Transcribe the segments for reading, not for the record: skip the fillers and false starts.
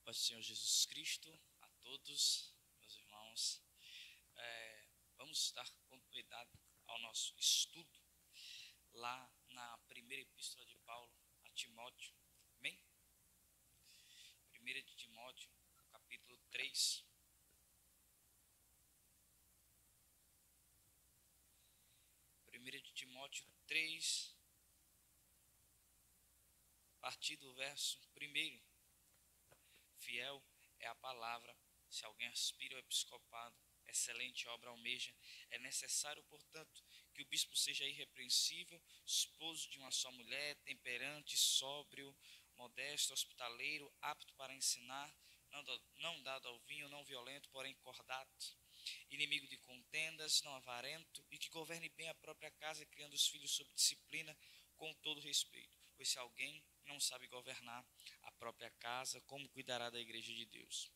Paz do Senhor Jesus Cristo a todos, meus irmãos. Vamos dar continuidade ao nosso estudo lá na primeira epístola de Paulo a Timóteo. Amém? 1 de Timóteo, capítulo 3. Primeira de Timóteo 3, a partir do verso 1. Fiel é a palavra, se alguém aspira ao episcopado, excelente obra almeja. É necessário, portanto, que o bispo seja irrepreensível, esposo de uma só mulher, temperante, sóbrio, modesto, hospitaleiro, apto para ensinar, não dado ao vinho, não violento, porém cordato, inimigo de contendas, não avarento, e que governe bem a própria casa, criando os filhos sob disciplina, com todo respeito. Pois se alguém não sabe governar a própria casa, como cuidará da igreja de Deus?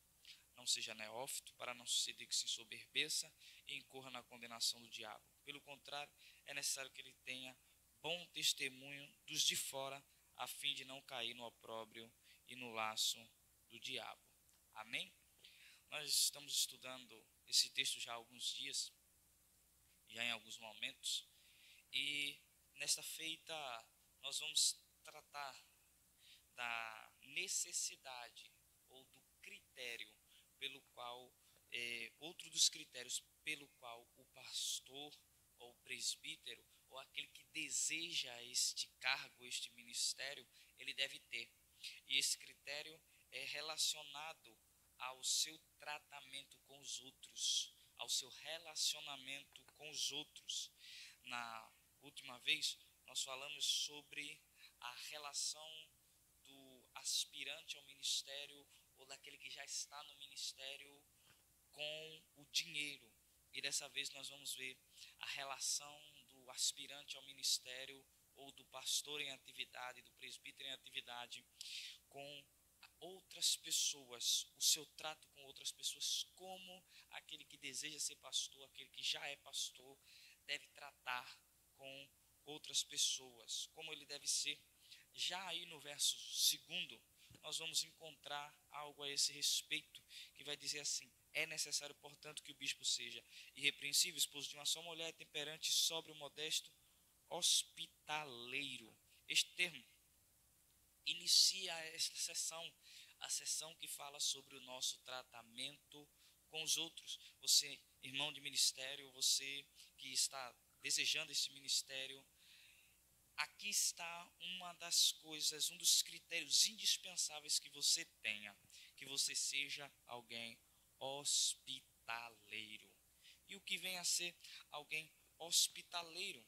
Não seja neófito, para não suceder que se ensoberbeça e incorra na condenação do diabo. Pelo contrário, é necessário que ele tenha bom testemunho dos de fora, a fim de não cair no opróbrio e no laço do diabo. Amém? Nós estamos estudando esse texto já há alguns dias, já em alguns momentos, e nesta feita nós vamos tratar da necessidade ou do critério pelo qual, outro dos critérios pelo qual o pastor ou presbítero ou aquele que deseja este cargo, este ministério, ele deve ter. E esse critério é relacionado ao seu tratamento com os outros, ao seu relacionamento com os outros. Na última vez, nós falamos sobre a relação do aspirante ao ministério ou daquele que já está no ministério com o dinheiro. E dessa vez nós vamos ver a relação do aspirante ao ministério ou do pastor em atividade, do presbítero em atividade com outras pessoas, o seu trato com outras pessoas, como aquele que deseja ser pastor, aquele que já é pastor, deve tratar com outras pessoas, como ele deve ser. Já aí no verso 2, nós vamos encontrar algo a esse respeito, que vai dizer assim: é necessário, portanto, que o bispo seja irrepreensível, esposo de uma só mulher, temperante, sóbrio, modesto, hospitaleiro. Este termo inicia esta sessão, a sessão que fala sobre o nosso tratamento com os outros. Você, irmão de ministério, você que está desejando esse ministério, aqui está uma das coisas, um dos critérios indispensáveis que você tenha, que você seja alguém hospitaleiro. E o que vem a ser alguém hospitaleiro?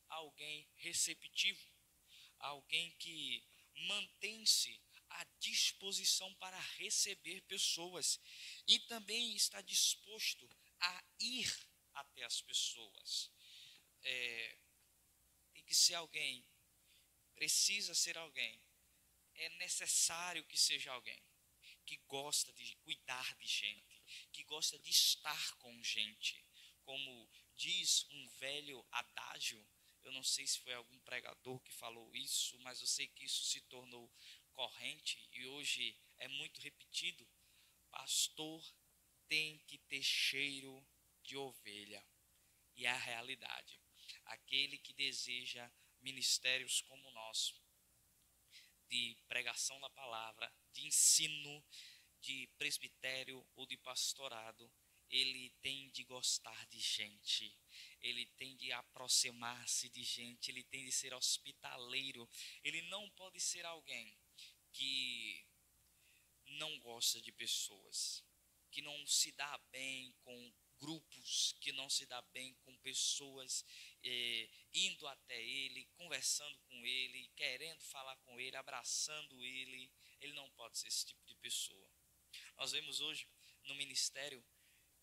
Alguém receptivo, alguém que mantém-se à disposição para receber pessoas e também está disposto a ir até as pessoas. Tem que ser alguém, precisa ser alguém, é necessário que seja alguém que gosta de cuidar de gente, que gosta de estar com gente. Como diz um velho adágio, eu não sei se foi algum pregador que falou isso, mas eu sei que isso se tornou corrente e hoje é muito repetido: pastor tem que ter cheiro de ovelha. E é a realidade. Aquele que deseja ministérios como o nosso, de pregação da palavra, de ensino, de presbitério ou de pastorado, ele tem de gostar de gente, ele tem de aproximar-se de gente, ele tem de ser hospitaleiro. Ele não pode ser alguém que não gosta de pessoas, que não se dá bem com grupos, que não se dá bem com pessoas, indo até ele, conversando com ele, querendo falar com ele, abraçando ele. Ele não pode ser esse tipo de pessoa. Nós vemos hoje no ministério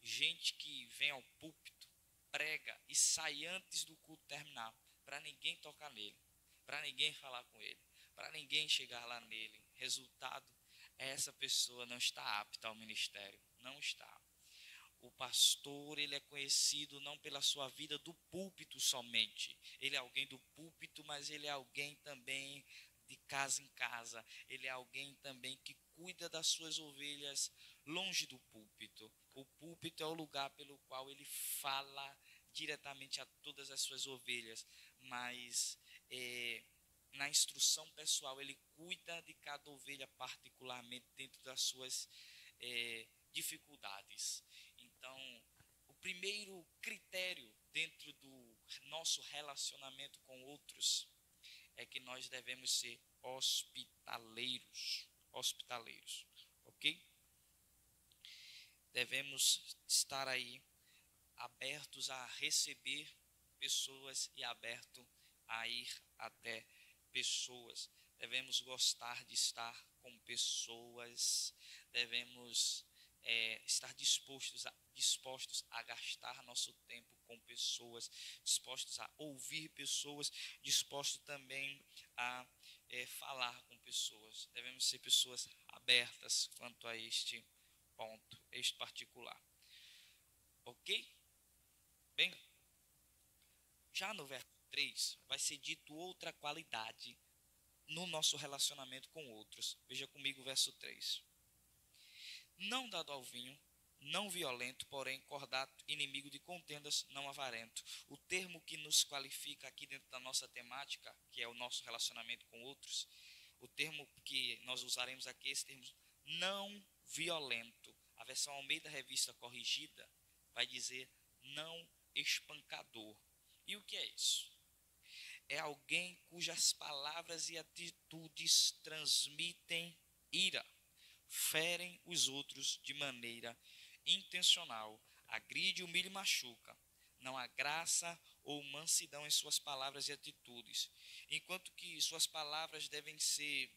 gente que vem ao púlpito, prega e sai antes do culto terminar, para ninguém tocar nele, para ninguém falar com ele, para ninguém chegar lá nele. Resultado, essa pessoa não está apta ao ministério, não está. O pastor, ele é conhecido não pela sua vida do púlpito somente. Ele é alguém do púlpito, mas ele é alguém também de casa em casa. Ele é alguém também que cuida das suas ovelhas longe do púlpito. O púlpito é o lugar pelo qual ele fala diretamente a todas as suas ovelhas, mas na instrução pessoal ele cuida de cada ovelha particularmente dentro das suas dificuldades. Então, o primeiro critério dentro do nosso relacionamento com outros é que nós devemos ser hospitaleiros, ok? Devemos estar aí abertos a receber pessoas e aberto a ir até pessoas. Devemos gostar de estar com pessoas, devemos estar dispostos a gastar nosso tempo com pessoas, dispostos a ouvir pessoas, dispostos também a falar com pessoas. Devemos ser pessoas abertas quanto a este ponto, este particular. Ok? Bem, já no verso 3 vai ser dito outra qualidade no nosso relacionamento com outros. Veja comigo o verso 3. Não dado ao vinho, não violento, porém cordato, inimigo de contendas, não avarento. O termo que nos qualifica aqui dentro da nossa temática, que é o nosso relacionamento com outros, o termo que nós usaremos aqui é esse termo não violento. A versão Almeida Revista Corrigida vai dizer não espancador. E o que é isso? É alguém cujas palavras e atitudes transmitem ira, ferem os outros de maneira intencional, agride, humilha e machuca. Não há graça ou mansidão em suas palavras e atitudes, enquanto que suas palavras devem ser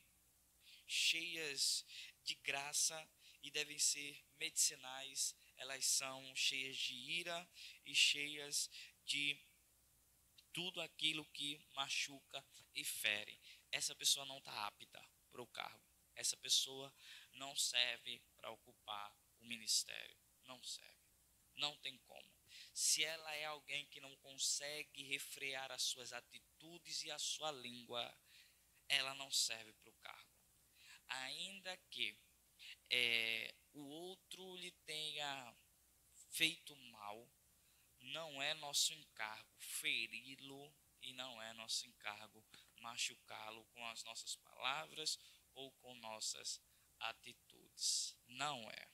cheias de graça e devem ser medicinais. Elas são cheias de ira e cheias de tudo aquilo que machuca e fere. Essa pessoa não está apta para o cargo. Essa pessoa não serve para ocupar o ministério. Não serve. Não tem como. Se ela é alguém que não consegue refrear as suas atitudes e a sua língua, ela não serve para o cargo. Ainda que o outro lhe tenha feito mal, não é nosso encargo feri-lo e não é nosso encargo machucá-lo com as nossas palavras ou com nossas atitudes. Não é.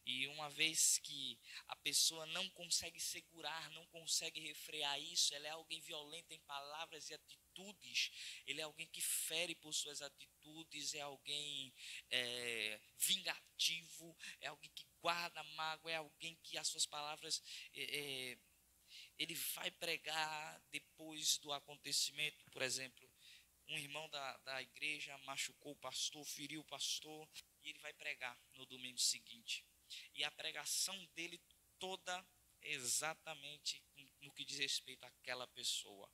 E uma vez que a pessoa não consegue segurar, não consegue refrear isso, ela é alguém violenta em palavras e atitudes, ele é alguém que fere por suas atitudes, é alguém vingativo, é alguém que guarda mágoa, é alguém que as suas palavras ele vai pregar depois do acontecimento. Por exemplo, um irmão da igreja machucou o pastor, feriu o pastor, e ele vai pregar no domingo seguinte. E a pregação dele toda exatamente no que diz respeito àquela pessoa.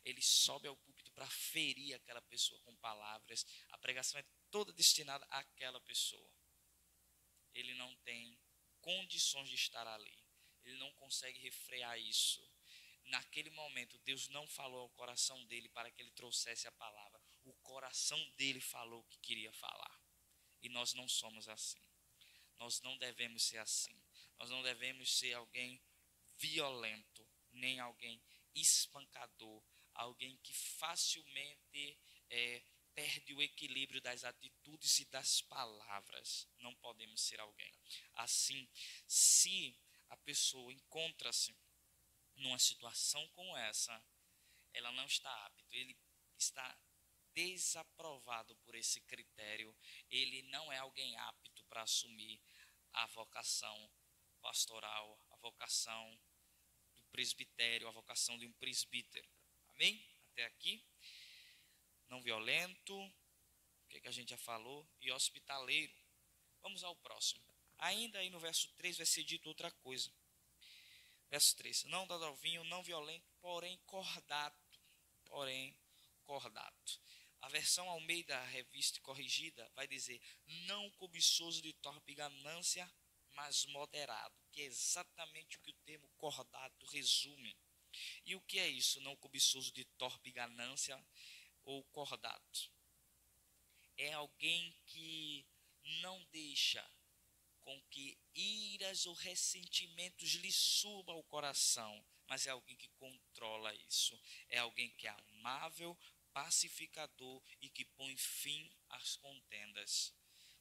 Ele sobe ao púlpito para ferir aquela pessoa com palavras. A pregação é toda destinada àquela pessoa. Ele não tem condições de estar ali. Ele não consegue refrear isso. Naquele momento, Deus não falou ao coração dele para que ele trouxesse a palavra. O coração dele falou o que queria falar. E nós não somos assim. Nós não devemos ser assim. Nós não devemos ser alguém violento, nem alguém espancador, alguém que facilmente perde o equilíbrio das atitudes e das palavras. Não podemos ser alguém assim. Se a pessoa encontra-se numa situação como essa, ela não está apta, ele está desaprovado por esse critério, ele não é alguém apto para assumir a vocação pastoral, a vocação do presbitério, a vocação de um presbítero. Amém? Até aqui. Não violento, o que a gente já falou, e hospitaleiro. Vamos ao próximo. Ainda aí no verso 3 vai ser dito outra coisa. Verso 3. Não dado ao vinho, não violento, porém cordato. A versão Almeida Revista Corrigida vai dizer não cobiçoso de torpe ganância, mas moderado, que é exatamente o que o termo cordato resume. E o que é isso, não cobiçoso de torpe ganância ou cordato? É alguém que não deixa com que iras ou ressentimentos lhe subam ao coração, mas é alguém que controla isso. É alguém que é amável, pacificador e que põe fim às contendas.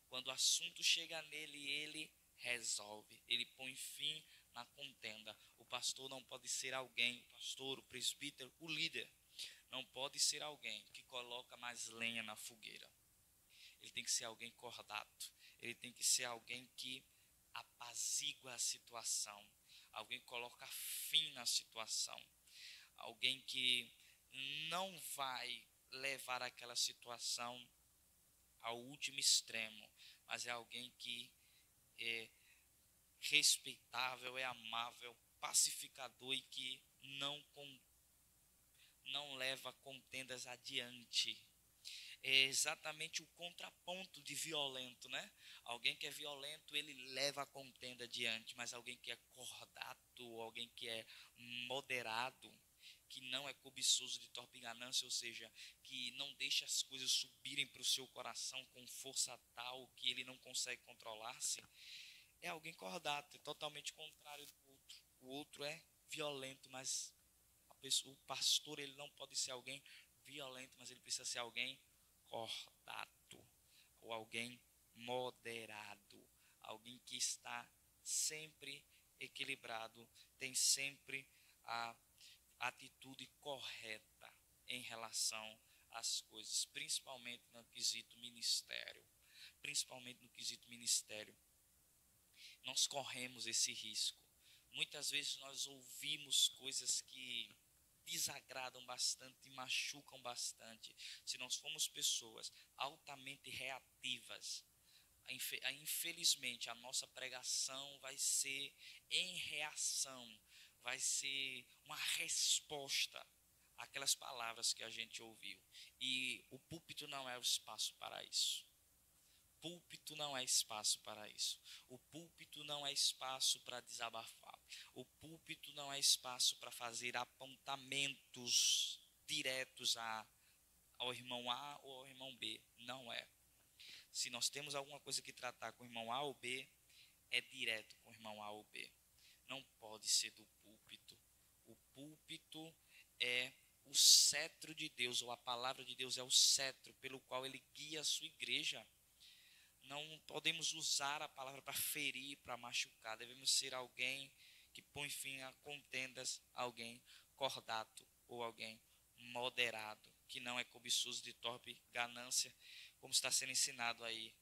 Quando o assunto chega nele, ele resolve, ele põe fim na contenda. O pastor não pode ser alguém, o pastor, o presbítero, o líder, não pode ser alguém que coloca mais lenha na fogueira. Ele tem que ser alguém cordato, ele tem que ser alguém que apazigua a situação, alguém que coloca fim na situação, alguém que não vai levar aquela situação ao último extremo, mas é alguém que é respeitável, é amável, pacificador e que não leva contendas adiante. É exatamente o contraponto de violento, né? Alguém que é violento, ele leva a contenda adiante, mas alguém que é cordato, alguém que é moderado, que não é cobiçoso de torpe ganância, ou seja, que não deixa as coisas subirem para o seu coração com força tal que ele não consegue controlar-se, é alguém cordato, é totalmente contrário do outro. O outro é violento, mas o pastor ele não pode ser alguém violento, mas ele precisa ser alguém cordato, ou alguém moderado, alguém que está sempre equilibrado, tem sempre a atitude correta em relação às coisas, principalmente no quesito ministério. Principalmente no quesito ministério, nós corremos esse risco. Muitas vezes nós ouvimos coisas que desagradam bastante e machucam bastante. Se nós formos pessoas altamente reativas, infelizmente a nossa pregação vai ser em reação, vai ser uma resposta àquelas palavras que a gente ouviu. E o púlpito não é o espaço para isso. Púlpito não é espaço para isso. O púlpito não é espaço para desabafar. O púlpito não é espaço para fazer apontamentos diretos ao irmão A ou ao irmão B. Não é. Se nós temos alguma coisa que tratar com o irmão A ou B, é direto com o irmão A ou B. Não pode ser do púlpito. O púlpito é o cetro de Deus, ou a palavra de Deus é o cetro pelo qual ele guia a sua igreja. Não podemos usar a palavra para ferir, para machucar. Devemos ser alguém que põe fim a contendas, alguém cordato ou alguém moderado, que não é cobiçoso de torpe ganância, como está sendo ensinado aí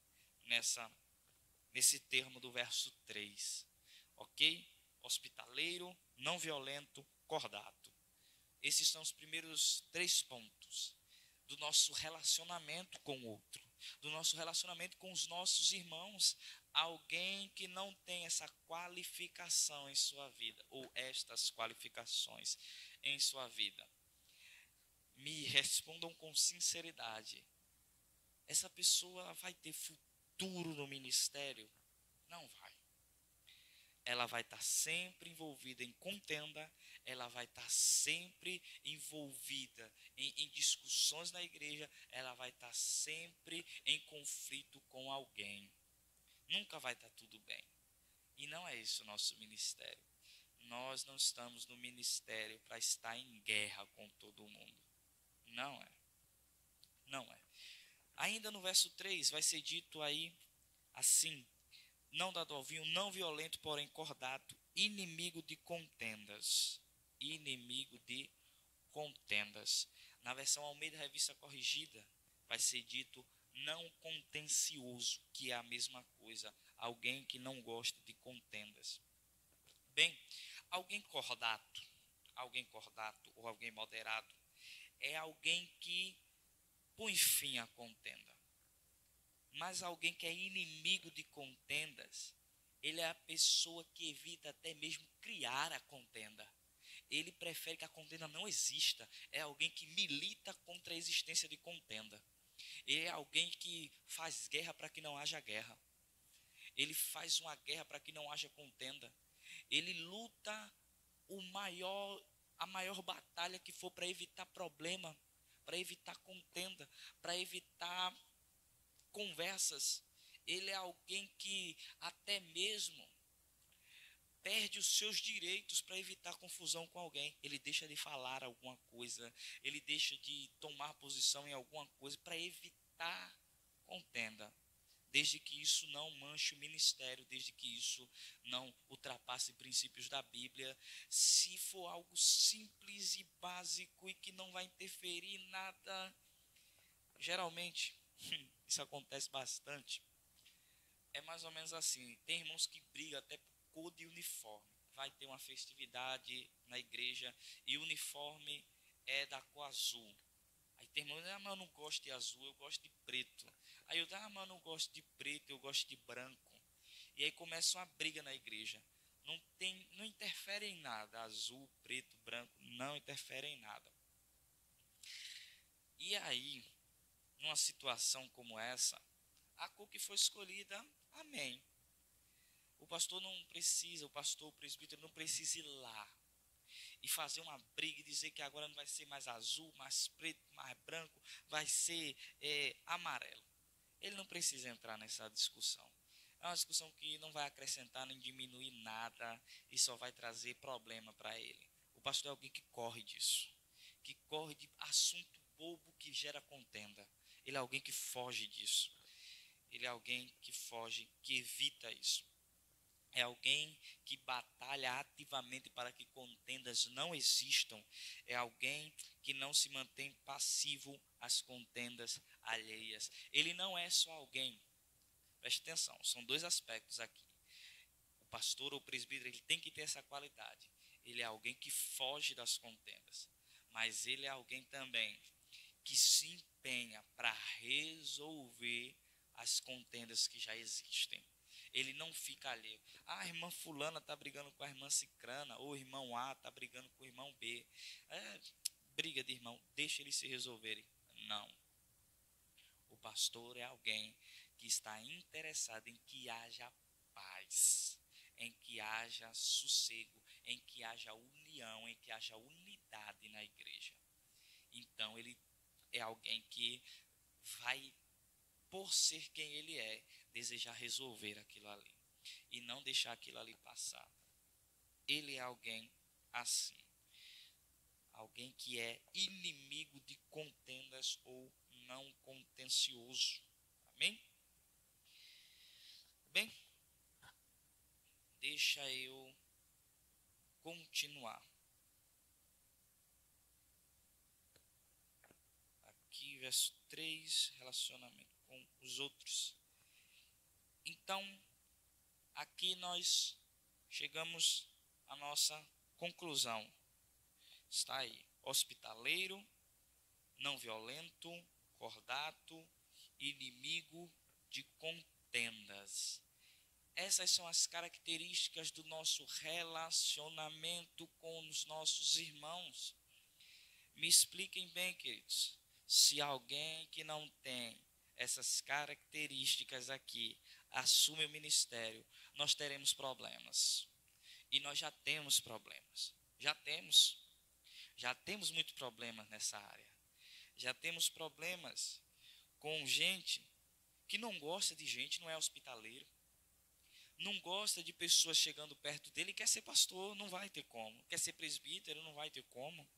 nesse termo do verso 3. Ok? Hospitaleiro, não violento, cordato. Esses são os primeiros 3 pontos do nosso relacionamento com o outro, do nosso relacionamento com os nossos irmãos. Alguém que não tem essa qualificação em sua vida, ou estas qualificações em sua vida, me respondam com sinceridade: essa pessoa vai ter futuro no ministério? Não vai. Ela vai estar sempre envolvida em contenda, ela vai estar sempre envolvida em discussões na igreja, ela vai estar sempre em conflito com alguém. Nunca vai estar tudo bem. E não é isso o nosso ministério. Nós não estamos no ministério para estar em guerra com todo mundo. Não é. Não é. Ainda no verso 3 vai ser dito aí assim: não dado ao vinho, não violento, porém cordato, inimigo de contendas. Inimigo de contendas. Na versão Almeida Revista Corrigida, vai ser dito não contencioso, que é a mesma coisa. Alguém que não gosta de contendas. Bem, alguém cordato ou alguém moderado, é alguém que põe fim à contenda. Mas alguém que é inimigo de contendas, ele é a pessoa que evita até mesmo criar a contenda. Ele prefere que a contenda não exista. É alguém que milita contra a existência de contenda. Ele é alguém que faz guerra para que não haja guerra. Ele faz uma guerra para que não haja contenda. Ele luta a maior batalha que for para evitar problema, para evitar contenda, para evitar conversas. Ele é alguém que até mesmo perde os seus direitos para evitar confusão com alguém. Ele deixa de falar alguma coisa, ele deixa de tomar posição em alguma coisa para evitar contenda, desde que isso não manche o ministério, desde que isso não ultrapasse princípios da Bíblia. Se for algo simples e básico e que não vai interferir em nada, geralmente isso acontece bastante. É mais ou menos assim. Tem irmãos que brigam até por cor de uniforme. Vai ter uma festividade na igreja e o uniforme é da cor azul. Aí tem irmãos, mas eu não gosto de azul, eu gosto de preto. Aí eu digo, mas eu não gosto de preto, eu gosto de branco. E aí começa uma briga na igreja. Não interfere em nada. Azul, preto, branco, não interfere em nada. E aí, numa situação como essa, a cor que foi escolhida, amém. O pastor, o presbítero não precisa ir lá e fazer uma briga e dizer que agora não vai ser mais azul, mais preto, mais branco, vai ser amarelo. Ele não precisa entrar nessa discussão. É uma discussão que não vai acrescentar nem diminuir nada e só vai trazer problema para ele. O pastor é alguém que corre disso, que corre de assunto bobo que gera contenda. Ele é alguém que foge disso. Ele é alguém que foge, que evita isso. É alguém que batalha ativamente para que contendas não existam. É alguém que não se mantém passivo às contendas alheias. Ele não é só alguém. Preste atenção, são dois aspectos aqui. O pastor ou o presbítero, ele tem que ter essa qualidade. Ele é alguém que foge das contendas. Mas ele é alguém também que se empenha para resolver as contendas que já existem. Ele não fica alheio. A irmã fulana está brigando com a irmã cicrana, ou o irmão A está brigando com o irmão B. Briga de irmão, deixa eles se resolverem. Não. O pastor é alguém que está interessado em que haja paz, em que haja sossego, em que haja união, em que haja unidade na igreja. Então ele é alguém que vai, por ser quem ele é, desejar resolver aquilo ali e não deixar aquilo ali passar. Ele é alguém assim, alguém que é inimigo de contendas ou não contencioso. Amém? Bem, deixa eu continuar. Aqui, verso 3, relacionamento com os outros. Então, aqui nós chegamos à nossa conclusão. Está aí: hospitaleiro, não violento, cordato, inimigo de contendas. Essas são as características do nosso relacionamento com os nossos irmãos. Me expliquem bem, queridos. Se alguém que não tem essas características aqui assume o ministério, nós teremos problemas. E nós já temos problemas. Já temos muito problemas nessa área. Já temos problemas com gente que não gosta de gente, não é hospitaleiro. Não gosta de pessoas chegando perto dele e quer ser pastor, não vai ter como. Quer ser presbítero, não vai ter como.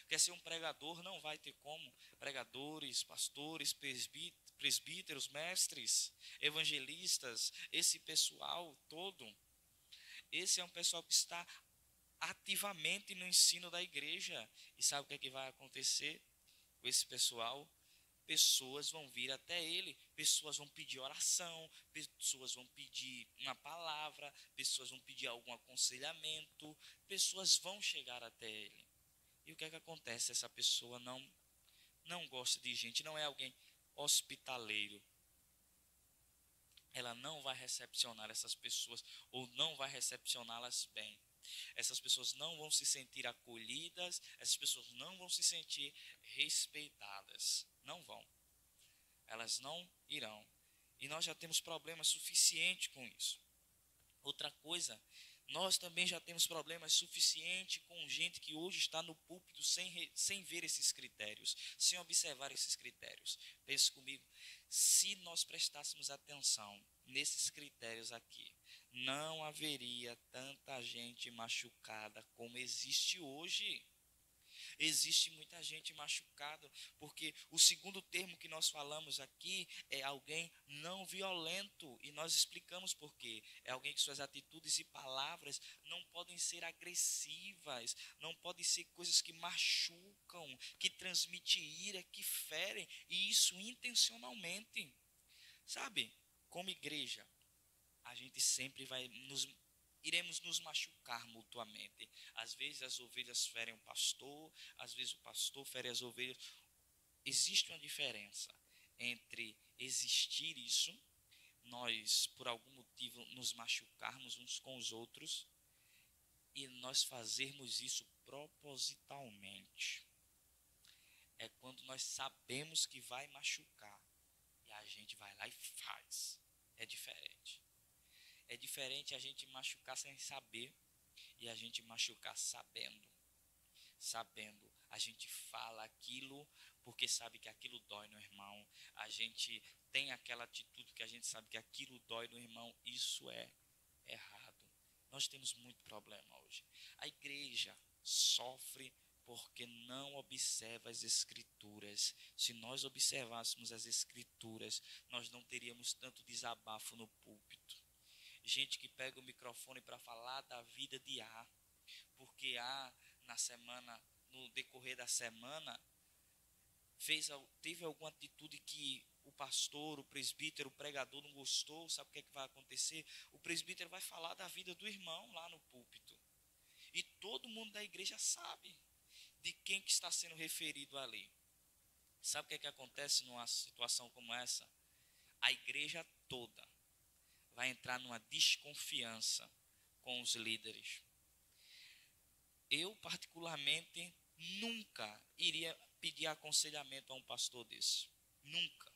Quer ser um pregador, não vai ter como. Pregadores, pastores, presbíteros, mestres, evangelistas, esse pessoal todo. Esse é um pessoal que está ativamente no ensino da igreja. E sabe o que é que vai acontecer com esse pessoal? Pessoas vão vir até ele, pessoas vão pedir oração, pessoas vão pedir uma palavra, pessoas vão pedir algum aconselhamento, pessoas vão chegar até ele. E o que é que acontece? Essa pessoa não gosta de gente, não é alguém hospitaleiro. Ela não vai recepcionar essas pessoas ou não vai recepcioná-las bem. Essas pessoas não vão se sentir acolhidas, essas pessoas não vão se sentir respeitadas. Não vão. Elas não irão. E nós já temos problema suficiente com isso. Outra coisa, Nós também já temos problemas suficientes com gente que hoje está no púlpito sem ver esses critérios, sem observar esses critérios. Pense comigo, se nós prestássemos atenção nesses critérios aqui, não haveria tanta gente machucada como existe hoje. Existe muita gente machucada, porque o segundo termo que nós falamos aqui é alguém não violento, e nós explicamos por quê. É alguém que suas atitudes e palavras não podem ser agressivas, não podem ser coisas que machucam, que transmitem ira, que ferem, e isso intencionalmente. Sabe, como igreja, a gente sempre iremos nos machucar mutuamente. Às vezes as ovelhas ferem o pastor, às vezes o pastor fere as ovelhas. Existe uma diferença entre existir isso, nós por algum motivo nos machucarmos uns com os outros, e nós fazermos isso propositalmente. É quando nós sabemos que vai machucar e a gente vai lá e faz. É diferente. É diferente a gente machucar sem saber e a gente machucar sabendo. Sabendo, a gente fala aquilo porque sabe que aquilo dói no irmão. A gente tem aquela atitude que a gente sabe que aquilo dói no irmão. Isso é errado. Nós temos muito problema hoje. A igreja sofre porque não observa as escrituras. Se nós observássemos as escrituras, nós não teríamos tanto desabafo no púlpito. Gente que pega o microfone para falar da vida de A, porque A, no decorrer da semana, teve alguma atitude que o pastor, o presbítero, o pregador não gostou. Sabe o que é que vai acontecer? O presbítero vai falar da vida do irmão lá no púlpito. E todo mundo da igreja sabe de quem que está sendo referido ali. Sabe o que é que acontece numa situação como essa? A igreja toda vai entrar numa desconfiança com os líderes. Eu, particularmente, nunca iria pedir aconselhamento a um pastor desse. Nunca.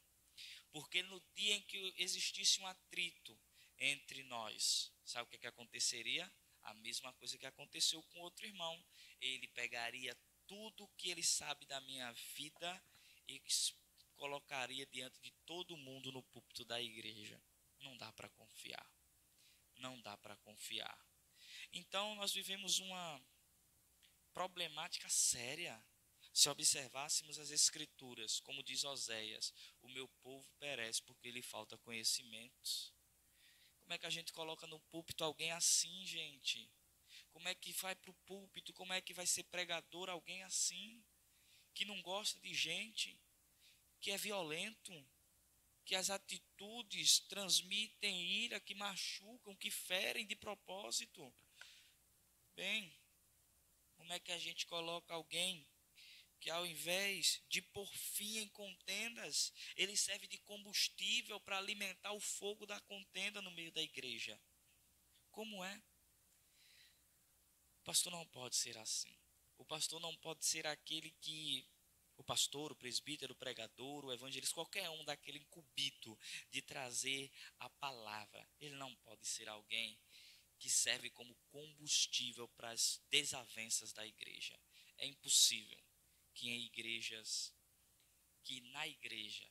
Porque no dia em que existisse um atrito entre nós, sabe o que aconteceria? A mesma coisa que aconteceu com outro irmão. Ele pegaria tudo que ele sabe da minha vida e colocaria diante de todo mundo no púlpito da igreja. Não dá para confiar. Não dá para confiar. Então nós vivemos uma problemática séria. Se observássemos as escrituras, como diz Oséias, o meu povo perece porque lhe falta conhecimentos. Como é que a gente coloca no púlpito alguém assim, gente? Como é que vai para o púlpito? Como é que vai ser pregador alguém assim? Que não gosta de gente, que é violento, que as atitudes transmitem ira, que machucam, que ferem de propósito. Bem, como é que a gente coloca alguém que ao invés de pôr fim em contendas, ele serve de combustível para alimentar o fogo da contenda no meio da igreja? Como é? O pastor não pode ser assim. O pastor não pode ser aquele que... O pastor, o presbítero, o pregador, o evangelista, qualquer um daquele incubito de trazer a palavra. Ele não pode ser alguém que serve como combustível para as desavenças da igreja. É impossível que na igreja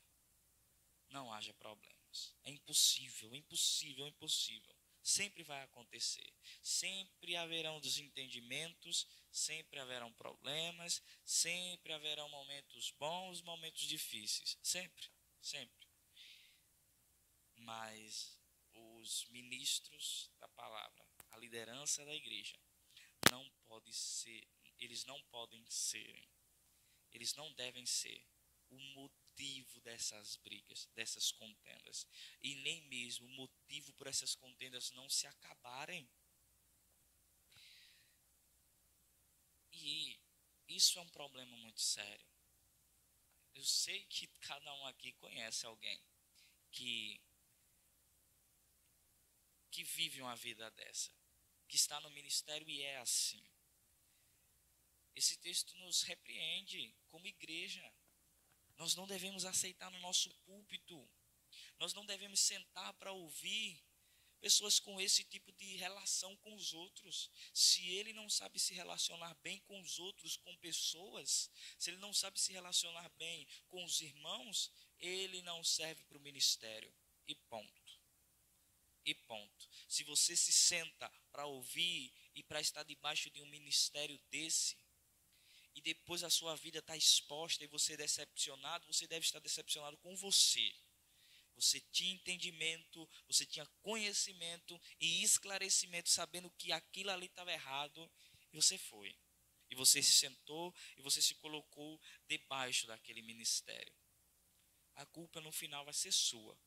não haja problemas. É impossível, impossível, impossível. Sempre vai acontecer. Sempre haverão desentendimentos, sempre haverão problemas, sempre haverão momentos bons, momentos difíceis. Sempre, sempre. Mas os ministros da palavra, a liderança da igreja, eles não devem ser o motivo dessas brigas, dessas contendas, e nem mesmo o motivo por essas contendas não se acabarem. E isso é um problema muito sério. Eu sei que cada um aqui conhece alguém que vive uma vida dessa, que está no ministério e é assim. Esse texto nos repreende como igreja. Nós não devemos aceitar no nosso púlpito. Nós não devemos sentar para ouvir pessoas com esse tipo de relação com os outros. Se ele não sabe se relacionar bem com os outros, com pessoas, se ele não sabe se relacionar bem com os irmãos, ele não serve para o ministério. E ponto. E ponto. Se você se senta para ouvir e para estar debaixo de um ministério desse, e depois a sua vida está exposta e você é decepcionado, você deve estar decepcionado com você. Você tinha entendimento, você tinha conhecimento e esclarecimento, sabendo que aquilo ali estava errado, e você foi. E você se sentou e você se colocou debaixo daquele ministério. A culpa no final vai ser sua.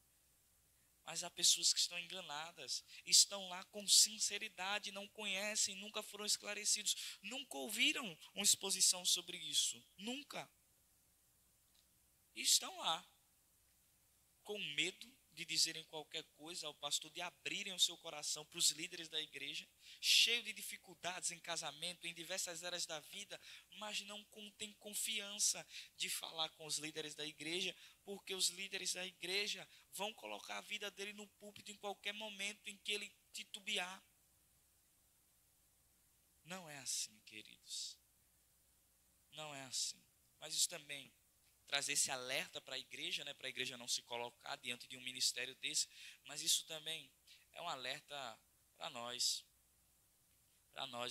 Mas há pessoas que estão enganadas, estão lá com sinceridade, não conhecem, nunca foram esclarecidos, nunca ouviram uma exposição sobre isso, nunca. E estão lá, com medo de dizerem qualquer coisa ao pastor, de abrirem o seu coração para os líderes da igreja, cheio de dificuldades em casamento, em diversas áreas da vida, mas não tem confiança de falar com os líderes da igreja, porque os líderes da igreja vão colocar a vida dele no púlpito em qualquer momento em que ele titubear. Não é assim, queridos. Não é assim. Mas isso também trazer esse alerta para a igreja, né, para a igreja não se colocar diante de um ministério desse, mas isso também é um alerta para nós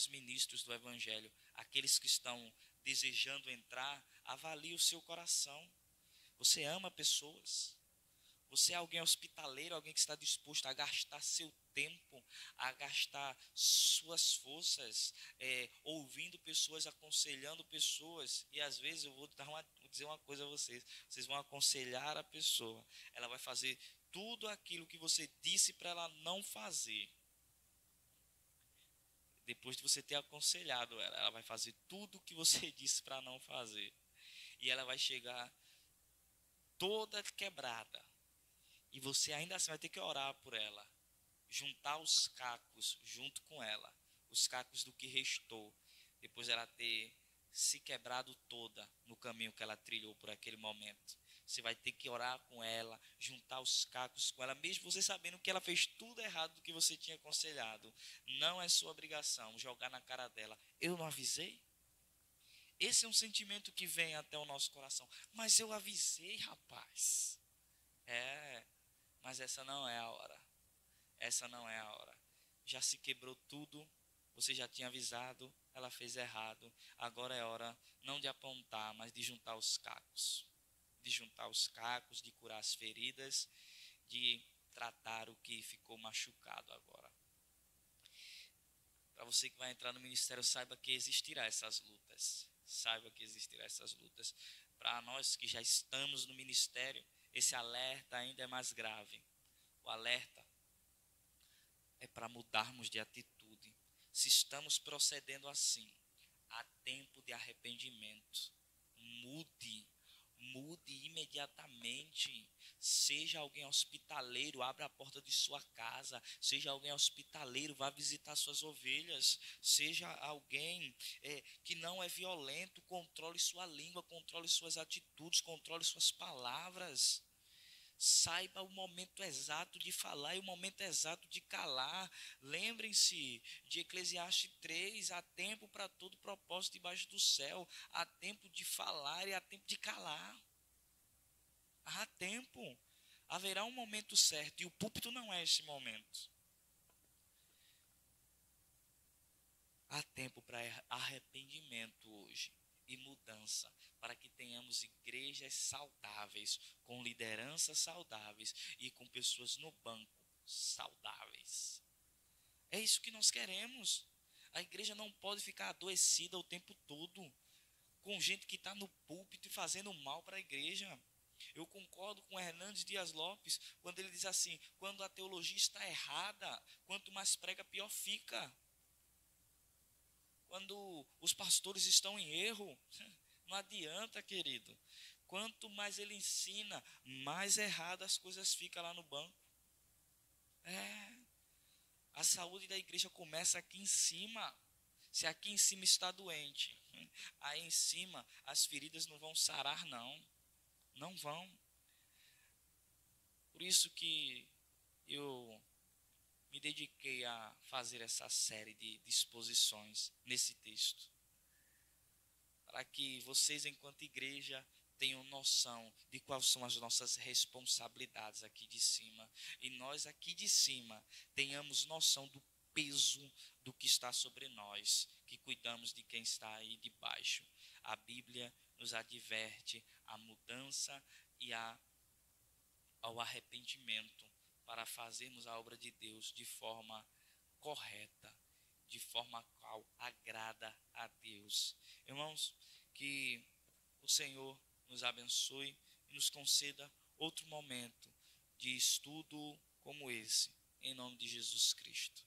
ministros do evangelho, aqueles que estão desejando entrar, avalie o seu coração. Você ama pessoas? Você é alguém hospitaleiro, alguém que está disposto a gastar seu tempo, a gastar suas forças, ouvindo pessoas, aconselhando pessoas. E às vezes eu vou dizer uma coisa a vocês. Vocês vão aconselhar a pessoa. Ela vai fazer tudo aquilo que você disse para ela não fazer. Depois de você ter aconselhado ela, ela vai fazer tudo o que você disse para não fazer. E ela vai chegar toda quebrada. E você ainda assim vai ter que orar por ela. Juntar os cacos junto com ela. Os cacos do que restou. Depois ela ter se quebrado toda no caminho que ela trilhou por aquele momento. Você vai ter que orar com ela, juntar os cacos com ela, mesmo você sabendo que ela fez tudo errado do que você tinha aconselhado. Não é sua obrigação jogar na cara dela. Eu não avisei? Esse é um sentimento que vem até o nosso coração. Mas eu avisei, rapaz. Mas essa não é a hora. Essa não é a hora. Já se quebrou tudo. Você já tinha avisado. Ela fez errado. Agora é hora não de apontar, mas de juntar os cacos. De juntar os cacos, de curar as feridas, de tratar o que ficou machucado agora. Para você que vai entrar no ministério, saiba que existirá essas lutas. Saiba que existirá essas lutas. Para nós que já estamos no ministério, esse alerta ainda é mais grave. O alerta é para mudarmos de atitude. Se estamos procedendo assim, há tempo de arrependimento. Mude imediatamente. Seja alguém hospitaleiro, abra a porta de sua casa. Seja alguém hospitaleiro, vá visitar suas ovelhas. Seja alguém que não é violento, controle sua língua, controle suas atitudes, controle suas palavras. Saiba o momento exato de falar e o momento exato de calar. Lembrem-se de Eclesiastes 3, há tempo para todo propósito debaixo do céu. Há tempo de falar e há tempo de calar. Há tempo. Haverá um momento certo e o púlpito não é esse momento. Há tempo para arrependimento hoje e mudança, para que tenhamos igrejas saudáveis, com lideranças saudáveis e com pessoas no banco saudáveis. É isso que nós queremos. A igreja não pode ficar adoecida o tempo todo, com gente que está no púlpito e fazendo mal para a igreja. Eu concordo com Hernandes Dias Lopes, quando ele diz assim, quando a teologia está errada, quanto mais prega, pior fica. Quando os pastores estão em erro, não adianta, querido. Quanto mais ele ensina, mais erradas as coisas ficam lá no banco. A saúde da igreja começa aqui em cima. Se aqui em cima está doente, aí em cima as feridas não vão sarar, não. Não vão. Por isso que eu me dediquei a fazer essa série de exposições nesse texto, para que vocês, enquanto igreja, tenham noção de quais são as nossas responsabilidades aqui de cima, e nós aqui de cima tenhamos noção do peso do que está sobre nós, que cuidamos de quem está aí de baixo. A Bíblia nos adverte a mudança e ao arrependimento para fazermos a obra de Deus de forma correta, de forma qual agrada a Deus. Irmãos, que o Senhor nos abençoe e nos conceda outro momento de estudo como esse, em nome de Jesus Cristo.